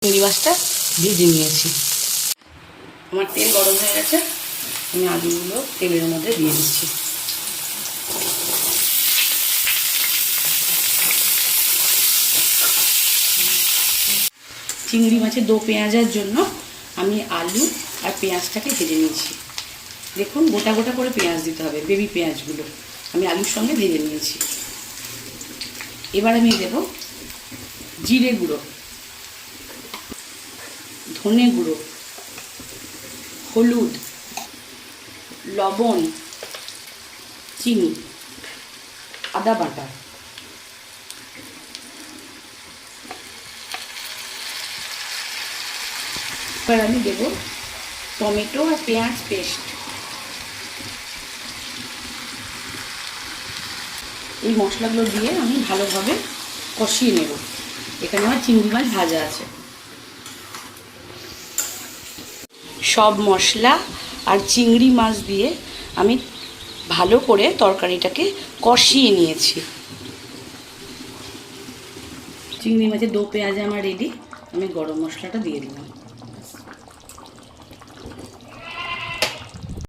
চিংড়ি মাছটা ভেজে নিয়েছি। আমার তেল গরম হয়ে গেছে, আমি আলুগুলো তেলের মধ্যে দিয়ে দিচ্ছি। চিংড়ি মাছের দো পেঁয়াজের জন্য আমি আলু আর পেঁয়াজটাকে ভেজে নিয়েছি। দেখুন গোটা গোটা করে পেঁয়াজ দিতে হবে, বেবি পেঁয়াজগুলো আমি আলুর সঙ্গে ভেজে নিয়েছি। এবার আমি দেব জিরে গুঁড়ো, ধনে গুঁড়ো, হলুদ, লবণ, চিনি, আদা বাটা। এবার আমি দেব টমেটো আর পেঁয়াজ পেস্ট। এই মশলাগুলো দিয়ে আমি ভালোভাবে কষিয়ে নেব। এখানে আমার চিংড়ি মাছ ভাজা আছে। সব মশলা আর চিংড়ি মাছ দিয়ে আমি ভালো করে তরকারিটাকে কষিয়ে নিয়েছি। চিংড়ি মাছের দো পেঁয়াজে আমার রেডি। আমি গরম মশলাটা দিয়ে দিলাম।